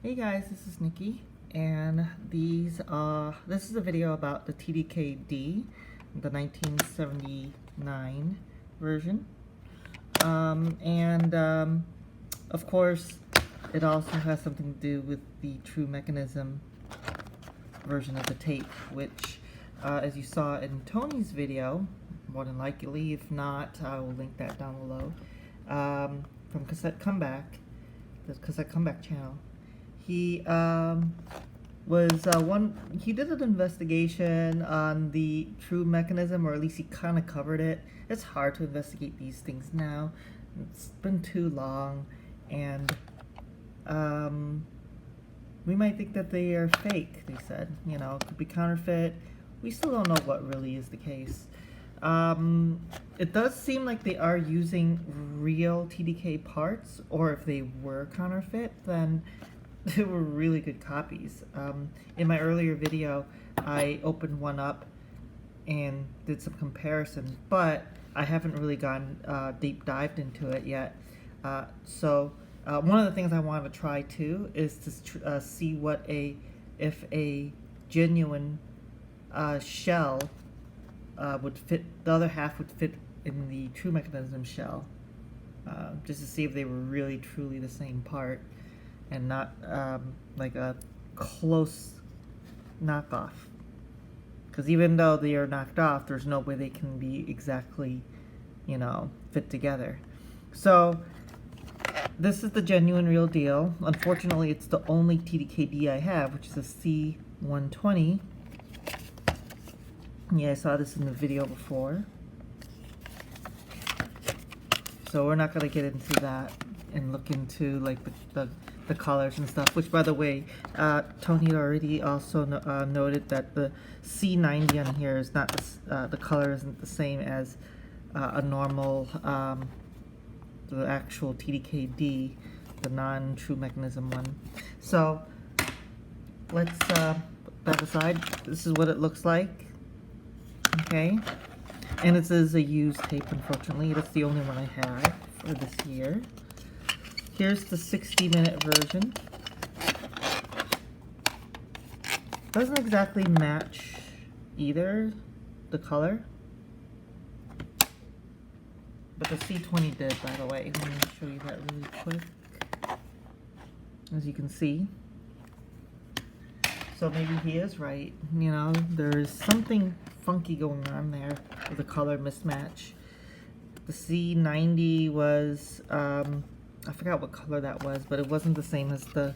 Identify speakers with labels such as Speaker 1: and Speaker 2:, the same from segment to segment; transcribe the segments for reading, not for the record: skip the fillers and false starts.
Speaker 1: Hey guys, this is Nikki, and this is a video about the TDK D, the 1979 version, of course it also has something to do with the True Mechanism version of the tape, which as you saw in Tony's video, more than likely, if not, I will link that down below, from Cassette Comeback, the Cassette Comeback channel. He did an investigation on the True Mechanism, or at least he kind of covered it. It's hard to investigate these things now. It's been too long, and we might think that they are fake, they said. You know, it could be counterfeit. We still don't know what really is the case. It does seem like they are using real TDK parts, or if they were counterfeit, then they were really good copies. In my earlier video, I opened one up and did some comparison, but I haven't really gone deep dived into it yet. So one of the things I wanted to try too is to see if a genuine shell would fit, the other half would fit in the True Mechanism shell, just to see if they were really truly the same part and not like a close knockoff, because even though they are knocked off, there's no way they can be exactly, you know, fit together. So this is the genuine real deal. Unfortunately, it's the only TDKD I have, which is a C120. Yeah, I saw this in the video before, so we're not going to get into that and look into like the colors and stuff, which, by the way, Tony already also noted that the C90 on here is not the color isn't the same as a normal the actual TDKD, the non-True Mechanism one. So let's put that aside. This is what it looks like. Okay, and it is a used tape, unfortunately. That's the only one I have for this year. Here's the 60-minute version. Doesn't exactly match either, the color. But the C20 did, by the way. Let me show you that really quick. As you can see. So maybe he is right. You know, there's something funky going on there with the color mismatch. The C90 was, I forgot what color that was, but it wasn't the same as the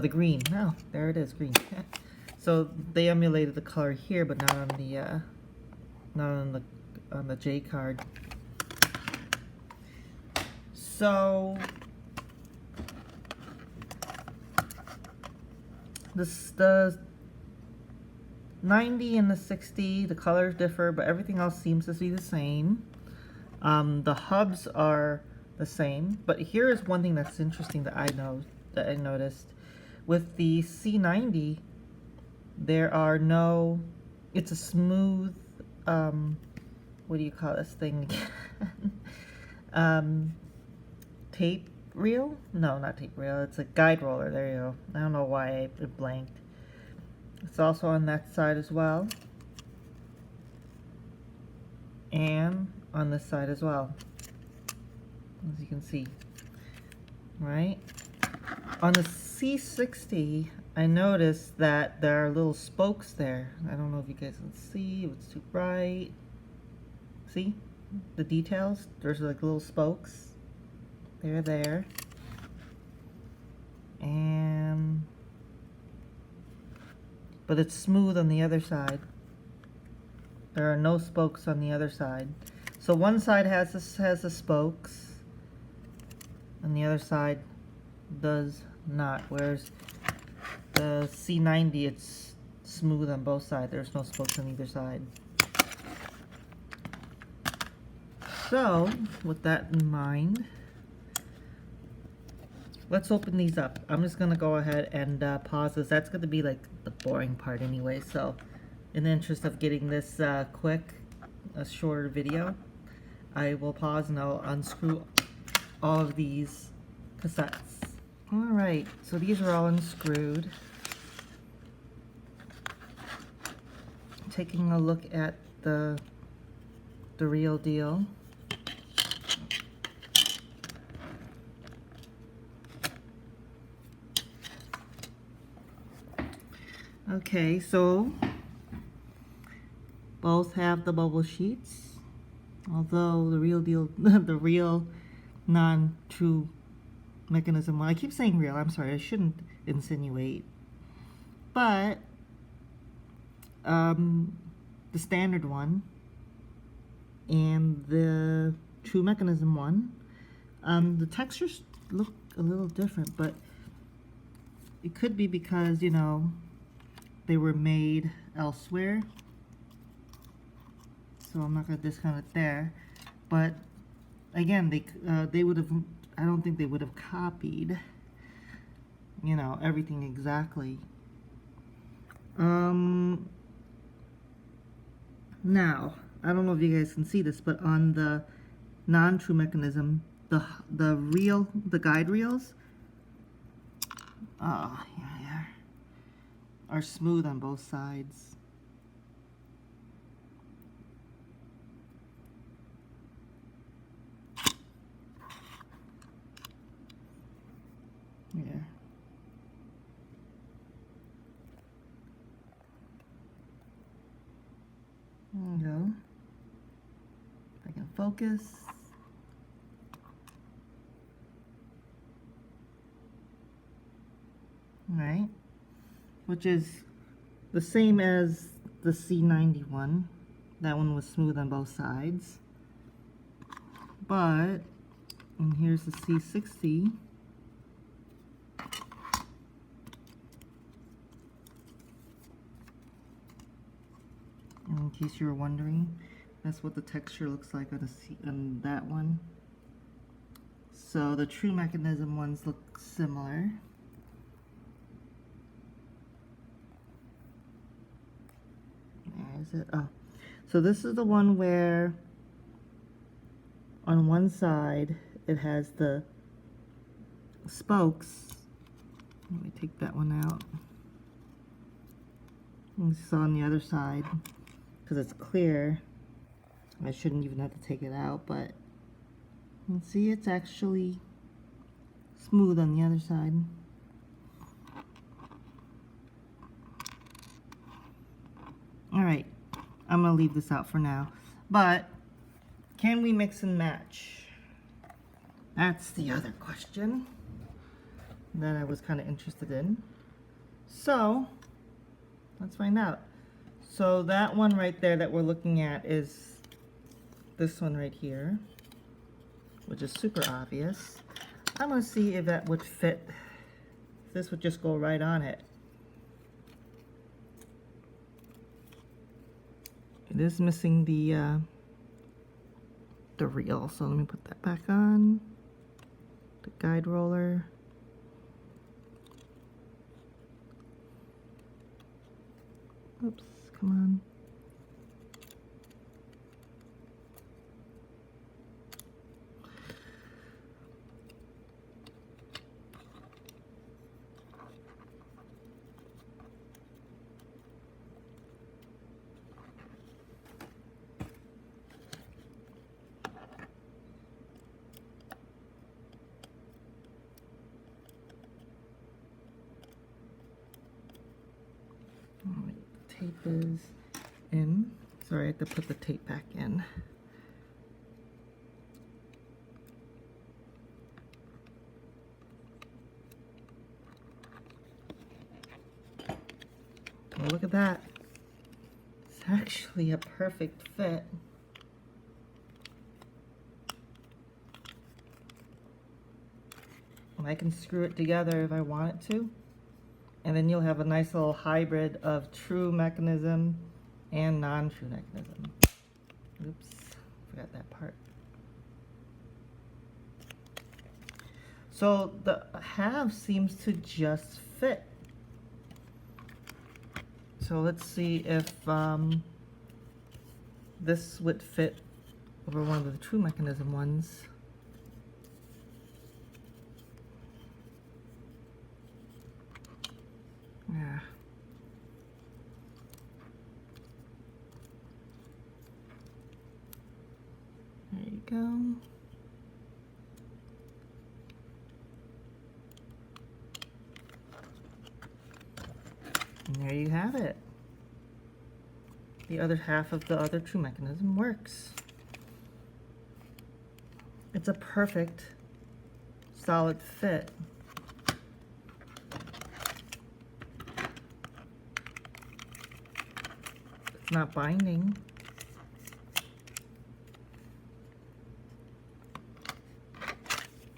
Speaker 1: green. No, there it is, green. So they emulated the color here, but not on the J card. So the 90 and the 60, the colors differ, but everything else seems to be the same. The hubs are the same, but here is one thing that's interesting that I noticed. With the C90, there are no, it's a smooth, what do you call this thing again? Tape reel? No, not tape reel, it's a guide roller. There you go. I don't know why it blanked. It's also on that side as well, and on this side as well, as you can see. Right? On the C60, I noticed that there are little spokes there. I don't know if you guys can see, if it's too bright. See? The details? There's like little spokes. They're there. But it's smooth on the other side. There are no spokes on the other side. So one side has the spokes, and the other side does not. Whereas the C90, it's smooth on both sides. There's no spokes on either side. So with that in mind, let's open these up. I'm just gonna go ahead and pause this. That's gonna be like the boring part anyway. So in the interest of getting this quick, a shorter video, I will pause and I'll unscrew all of these cassettes. Alright, so these are all unscrewed. Taking a look at the real deal. Okay, so both have the bubble sheets, although the real deal, the real non-true mechanism one, I keep saying real, I'm sorry, I shouldn't insinuate, but the standard one and the true mechanism one, the textures look a little different, but it could be because, you know, they were made elsewhere, so I'm not going to discount it there. But again, they would have, I don't think they would have copied, you know, everything exactly. Now, I don't know if you guys can see this, but on the non-true mechanism, the guide reels, yeah, are smooth on both sides. Yeah. There we go. If I can focus. Alright. Which is the same as the C91. That one was smooth on both sides. But, and here's the C60. In case you were wondering, that's what the texture looks like on that one. So the true mechanism ones look similar. Where is it? Oh, so this is the one where on one side it has the spokes. Let me take that one out. And this is on the other side. Because it's clear, I shouldn't even have to take it out, but you can see it's actually smooth on the other side. Alright, I'm going to leave this out for now, but can we mix and match? That's the other question that I was kind of interested in. So, let's find out. So that one right there that we're looking at is this one right here, which is super obvious. I'm going to see if that would fit. This would just go right on it. It is missing the reel, so let me put that back on. The guide roller. Oops. Come on. All right, the tape is in. Sorry, I had to put the tape back in. Oh, look at that. It's actually a perfect fit. And I can screw it together if I want it to. And then you'll have a nice little hybrid of true mechanism and non-true mechanism. Oops, forgot that part. So the half seems to just fit. So let's see if this would fit over one of the true mechanism ones. Yeah. There you go. And there you have it. The other half of the other True Mechanism works. It's a perfect solid fit. It's not binding.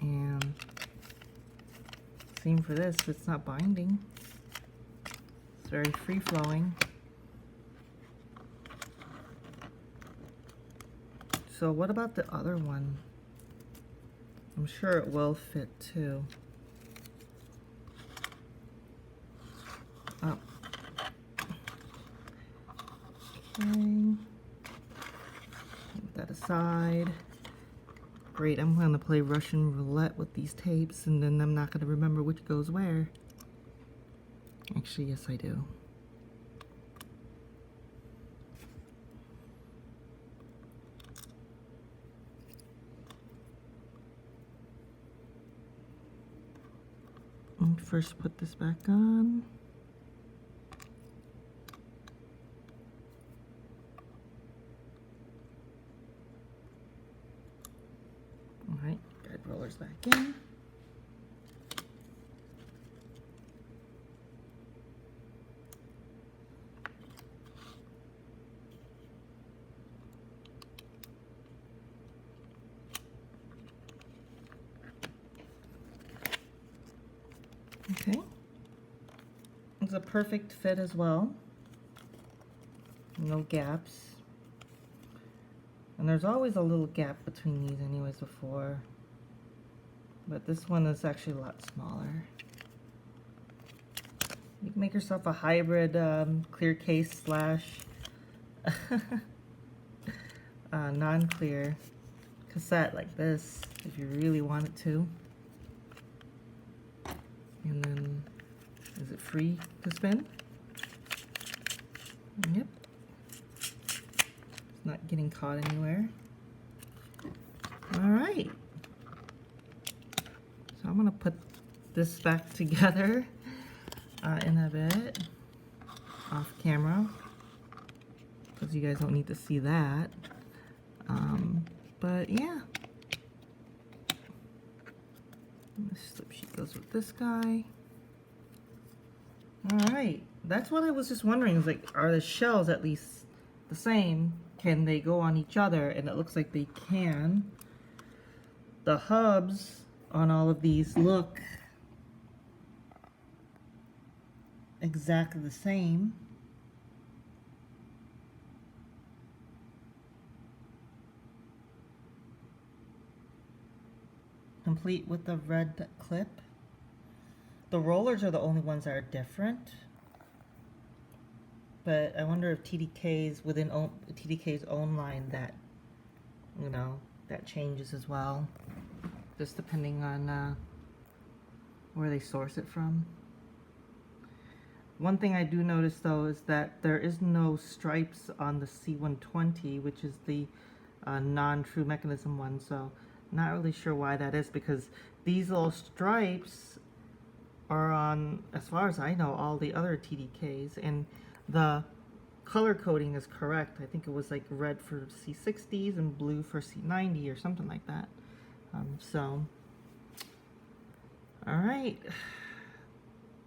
Speaker 1: And same for this, it's not binding. It's very free-flowing. So what about the other one? I'm sure it will fit too. Oh. Okay. Move that aside. Great, I'm going to play Russian roulette with these tapes, and then I'm not going to remember which goes where. Actually, yes, I do. And first put this back on. Alright, guide rollers back in. Okay. It's a perfect fit as well. No gaps. And there's always a little gap between these anyways before. But this one is actually a lot smaller. You can make yourself a hybrid clear case slash non-clear cassette like this if you really wanted to. And then, is it free to spin? Yep. It's not getting caught anywhere. All right. So I'm gonna put this back together in a bit, off camera, because you guys don't need to see that. But yeah. This slip sheet goes with this guy. Alright, that's what I was just wondering, is like, are the shells at least the same? Can they go on each other? And it looks like they can. The hubs on all of these look exactly the same. Complete with the red clip. The rollers are the only ones that are different. But I wonder if TDK's within TDK's own line that, you know, that changes as well. Just depending on where they source it from. One thing I do notice though is that there is no stripes on the C120, which is the non-True Mechanism one. So not really sure why that is, because these little stripes are on, as far as I know, all the other TDKs, and the color coding is correct. I think it was like red for C60s and blue for C90 or something like that. So, alright,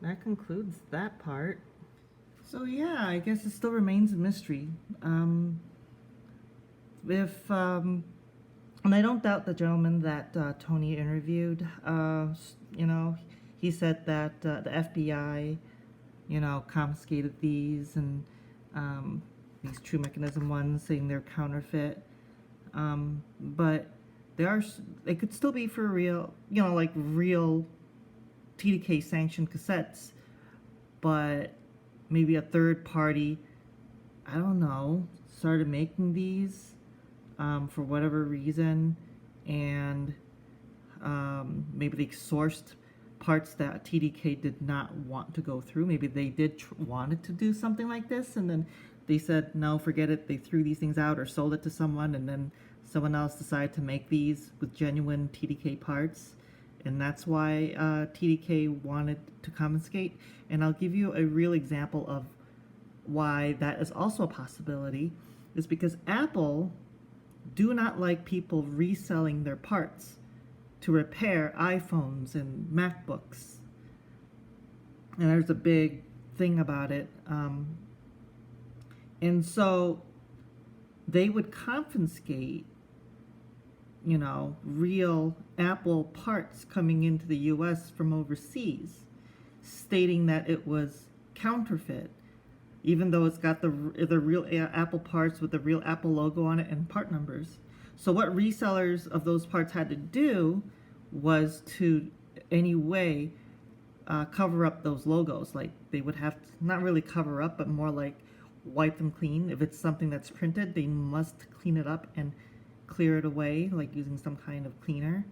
Speaker 1: that concludes that part. So yeah, I guess it still remains a mystery. And I don't doubt the gentleman that Tony interviewed. You know, he said that the FBI, you know, confiscated these, and these True Mechanism ones, saying they're counterfeit. But they could still be for real, you know, like real TDK sanctioned cassettes, but maybe a third party, I don't know, started making these for whatever reason, and maybe they sourced parts that TDK did not want to go through. Maybe they did wanted to do something like this, and then they said, no, forget it. They threw these things out or sold it to someone, and then someone else decided to make these with genuine TDK parts. And that's why TDK wanted to confiscate. And I'll give you a real example of why that is also a possibility, is because Apple do not like people reselling their parts to repair iPhones and MacBooks. And there's a big thing about it. And so they would confiscate, you know, real Apple parts coming into the US from overseas, stating that it was counterfeit, even though it's got the real Apple parts with the real Apple logo on it and part numbers. So what resellers of those parts had to do was to, anyway, cover up those logos. Like, they would have to, not really cover up, but more like wipe them clean. If it's something that's printed, they must clean it up and clear it away, like using some kind of cleaner.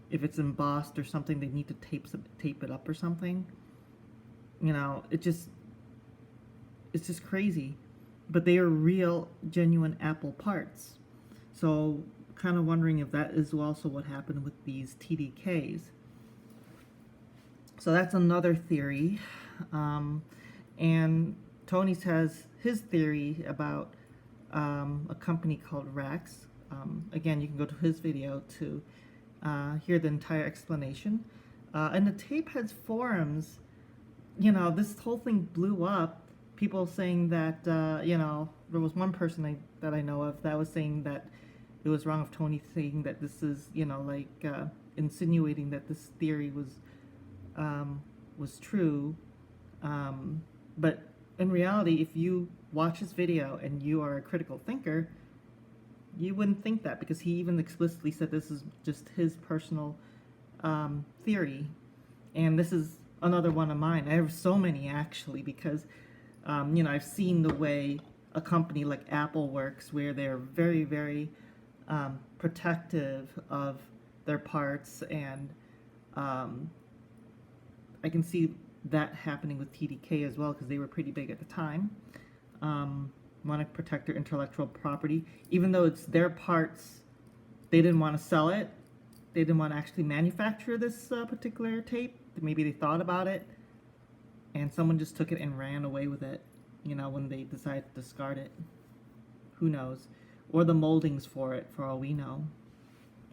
Speaker 1: If it's embossed or something, they need to tape it up or something. You know, it's just crazy. But they are real, genuine Apple parts. So, kind of wondering if that is also what happened with these TDKs. So that's another theory. And Tony's has his theory about a company called Rex. Again, you can go to his video to hear the entire explanation. And the Tapeheads forums, you know, this whole thing blew up. People saying that, you know, there was one person that I know of that was saying that it was wrong of Tony saying that this is, you know, like insinuating that this theory was true. But in reality, if you watch his video and you are a critical thinker, you wouldn't think that, because he even explicitly said this is just his personal theory. And this is another one of mine. I have so many, actually, because you know, I've seen the way a company like Apple works, where they're very, very protective of their parts, and I can see that happening with TDK as well, because they were pretty big at the time. Want to protect their intellectual property, even though it's their parts. They didn't want to sell it. They didn't want to actually manufacture this particular tape. Maybe they thought about it, and someone just took it and ran away with it, you know, when they decided to discard it. Who knows? Or the moldings for it, for all we know.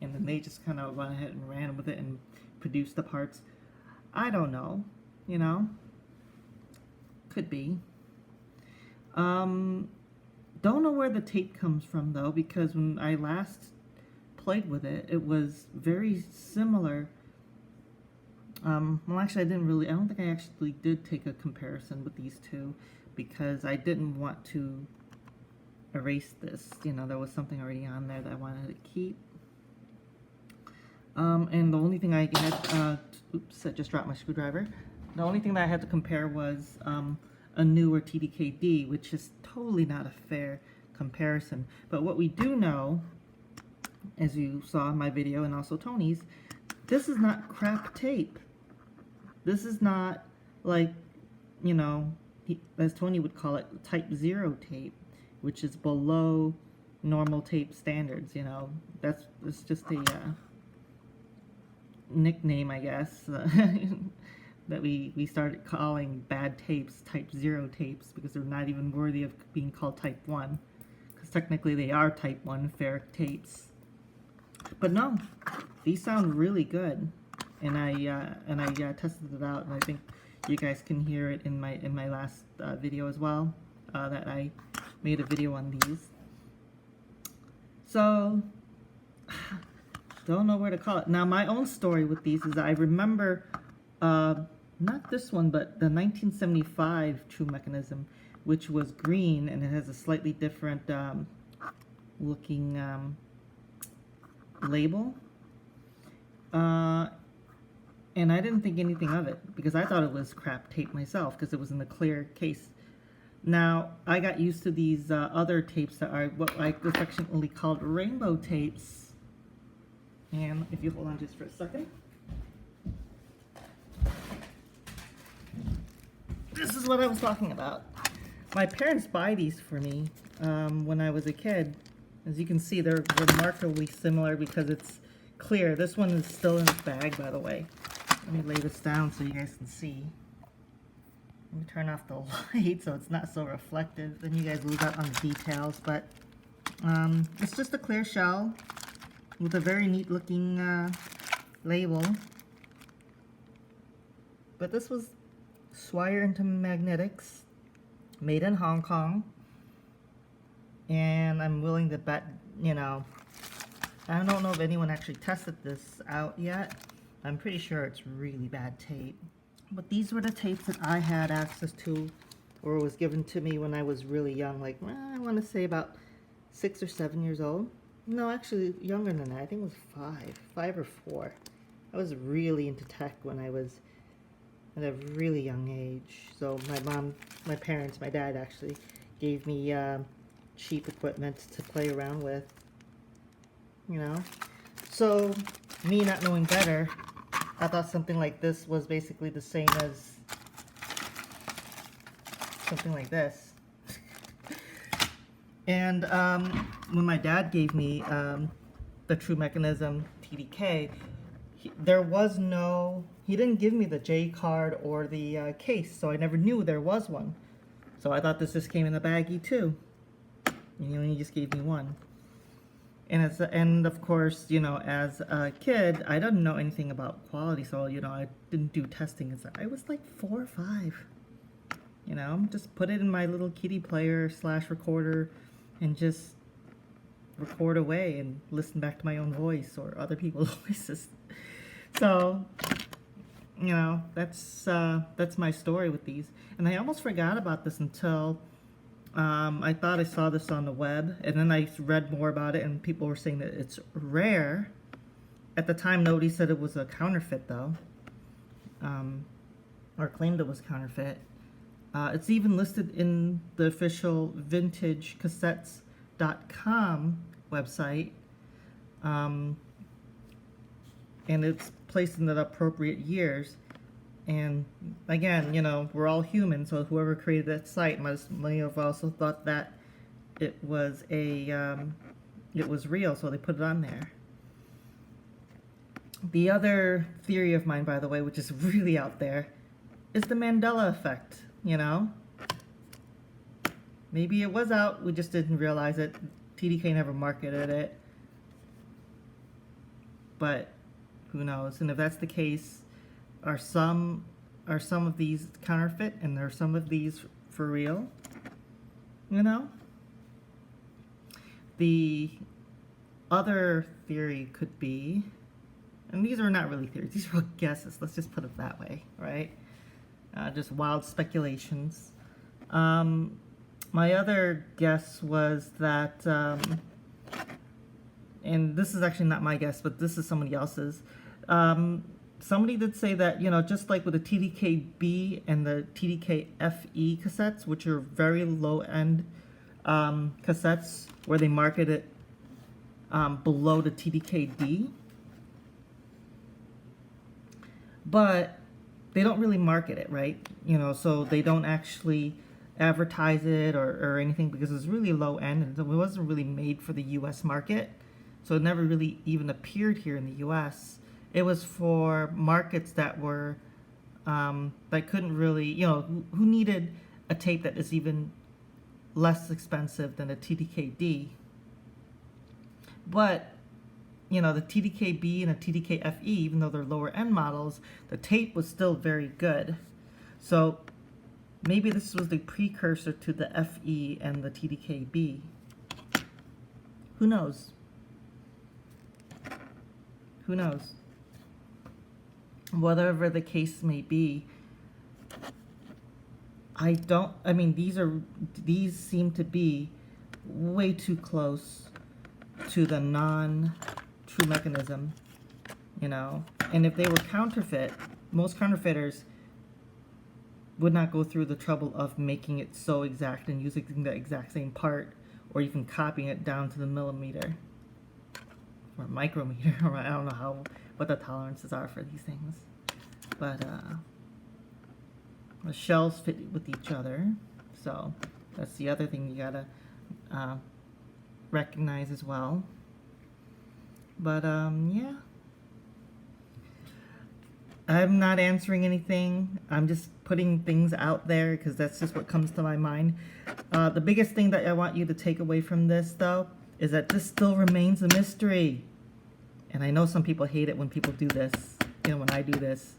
Speaker 1: And then they just kind of went ahead and ran with it and produced the parts. I don't know, you know? Could be. Don't know where the tape comes from, though, because when I last played with it, it was very similar. Well, actually, I don't think I actually did take a comparison with these two, because I didn't want to erase this. You know, there was something already on there that I wanted to keep. And the only thing I had, oops, I just dropped my screwdriver. The only thing that I had to compare was a newer TDK D, which is totally not a fair comparison. But what we do know, as you saw in my video and also Tony's, this is not crap tape. This is not like, you know, as Tony would call it, type 0 tape, which is below normal tape standards, you know. That's just a nickname, I guess, that we started calling bad tapes type 0 tapes, because they're not even worthy of being called type 1, because technically they are type 1 fair tapes. But no, these sound really good, and I tested it out, and I think you guys can hear it in my last video as well, that I made a video on these. So don't know where to call it. Now, my own story with these is I remember, not this one, but the 1975 True Mechanism, which was green, and it has a slightly different looking label. And I didn't think anything of it, because I thought it was crap tape myself, because it was in the clear case. Now, I got used to these other tapes that are what I affectionately called rainbow tapes. And if you hold on just for a second. this is what I was talking about. My parents buy these for me when I was a kid. As you can see, they're remarkably similar because it's clear. This one is still in its bag, by the way. Let me lay this down so you guys can see. Let me turn off the light so it's not so reflective. Then you guys lose out on the details. But it's just a clear shell with a very neat looking label. But this was Swire into Magnetics, made in Hong Kong. And I'm willing to bet, you know, I don't know if anyone actually tested this out yet. I'm pretty sure it's really bad tape. But these were the tapes that I had access to, or was given to me when I was really young, like, I want to say about 6 or 7 years old. No, actually younger than that. I think it was 5 or 4. I was really into tech when I was at a really young age. So my parents, my dad actually gave me cheap equipment to play around with, you know. So me not knowing better, I thought something like this was basically the same as something like this. And when my dad gave me the True Mechanism TDK, there was no, he didn't give me the J card or the case, so I never knew there was one. So I thought this just came in a baggie too. You know, he just gave me one. And of course, you know, as a kid, I didn't know anything about quality, so, you know, I didn't do testing and stuff. I was like 4 or 5, you know, just put it in my little kiddie player / recorder and just record away and listen back to my own voice or other people's voices. So, you know, that's my story with these. And I almost forgot about this until I thought I saw this on the web, and then I read more about it, and people were saying that it's rare. At the time, nobody said it was a counterfeit, though, or claimed it was counterfeit. It's even listed in the official VintageCassettes.com website, and it's placed in the appropriate years. And again, you know, we're all human, so whoever created that site may have also thought that it was it was real, so they put it on there. The other theory of mine, by the way, which is really out there, is the Mandela effect, you know? Maybe it was out, we just didn't realize it. TDK never marketed it. But who knows? And if that's the case, are some of these counterfeit and are some of these for real? You know? The other theory could be, and these are not really theories, these are all guesses, let's just put it that way, right? Just wild speculations. My other guess was that, and this is actually not my guess, but this is somebody else's. Somebody did say that, you know, just like with the TDK B and the TDK FE cassettes, which are very low-end cassettes where they market it below the TDK D, but they don't really market it, right? You know, so they don't actually advertise it or anything because it's really low-end and it wasn't really made for the U.S. market, so it never really even appeared here in the U.S. It was for markets that were, that couldn't really, you know, who needed a tape that is even less expensive than a TDK-D. But, you know, the TDK-B and a TDK-FE, even though they're lower end models, the tape was still very good. So maybe this was the precursor to the FE and the TDK-B. Who knows? Who knows? Whatever the case may be, I mean, these seem to be way too close to the non-True Mechanism, you know. And if they were counterfeit, most counterfeiters would not go through the trouble of making it so exact and using the exact same part, or even copying it down to the millimeter or micrometer, or I don't know what the tolerances are for these things. But The shells fit with each other, so that's the other thing you gotta recognize as well. But yeah, I'm not answering anything. I'm just putting things out there because that's just what comes to my mind. The biggest thing that I want you to take away from this, though, is that this still remains a mystery. And I know some people hate it when people do this. You know, when I do this,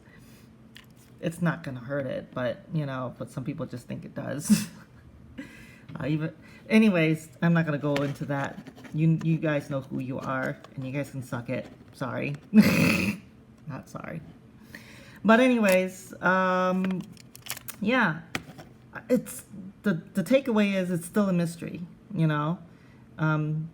Speaker 1: it's not gonna hurt it, but you know, but some people just think it does. Anyways, I'm not gonna go into that. You guys know who you are, and you guys can suck it. Sorry, not sorry. But anyways, yeah, it's the takeaway is it's still a mystery, you know, and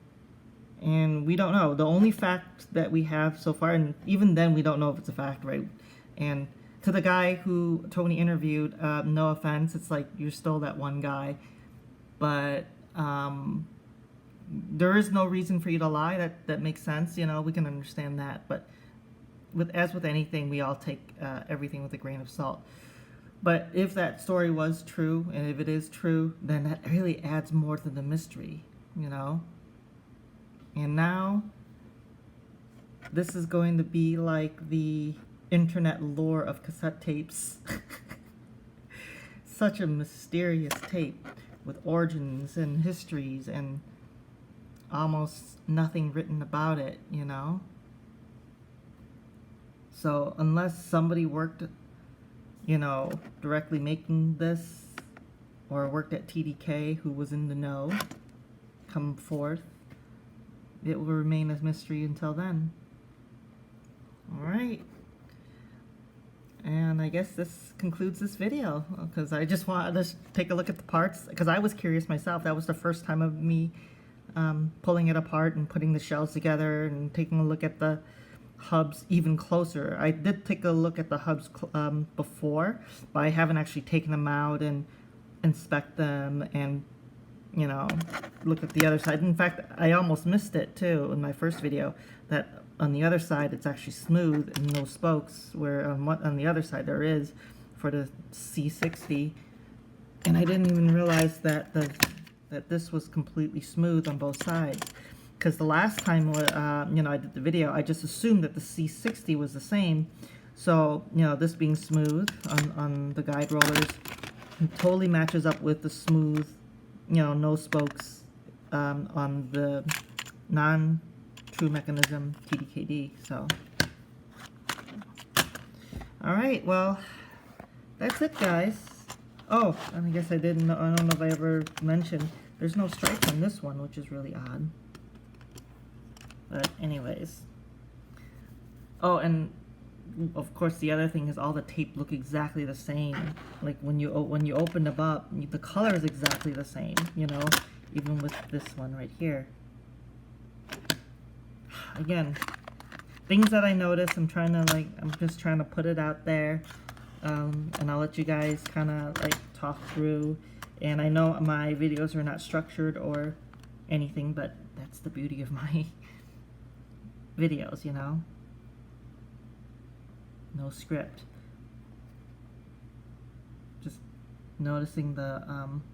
Speaker 1: we don't know. The only fact that we have so far, and even then we don't know if it's a fact, right? And to the guy who Tony interviewed, no offense, it's like you're still that one guy, but there is no reason for you to lie. That makes sense, you know. We can understand that, but as with anything, we all take everything with a grain of salt. But if that story was true, and if it is true, then that really adds more to the mystery, you know. And now, this is going to be like the internet lore of cassette tapes. Such a mysterious tape with origins and histories and almost nothing written about it, you know. So unless somebody worked, you know, directly making this, or worked at TDK who was in the know, come forth, it will remain a mystery until then. Alright. And I guess this concludes this video, because I just wanted to take a look at the parts, because I was curious myself. That was the first time of me pulling it apart and putting the shells together and taking a look at the hubs even closer. I did take a look at the hubs before, but I haven't actually taken them out and inspect them and, you know, look at the other side. In fact, I almost missed it too in my first video, that on the other side it's actually smooth and no spokes, where on the other side there is for the C60. And I didn't even realize that that this was completely smooth on both sides. Because the last time, you know, I did the video, I just assumed that the C60 was the same. So, you know, this being smooth on the guide rollers, it totally matches up with the smooth, you know, no spokes on the non-True Mechanism TDK D. So, alright, well, that's it, guys. Oh, and I guess I don't know if I ever mentioned, there's no stripes on this one, which is really odd. But anyways. Oh, and of course the other thing is all the tape look exactly the same. Like when you open them up, the color is exactly the same, you know, even with this one right here. Again, things that I noticed, I'm just trying to put it out there, and I'll let you guys kind of like talk through. And I know my videos are not structured or anything, but that's the beauty of my videos, you know. No script. Just noticing the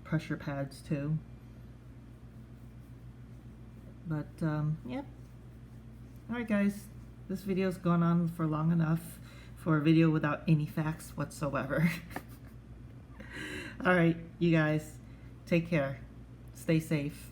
Speaker 1: pressure pads too. But yeah. Alright guys, this video's gone on for long enough for a video without any facts whatsoever. Alright, you guys, take care. Stay safe.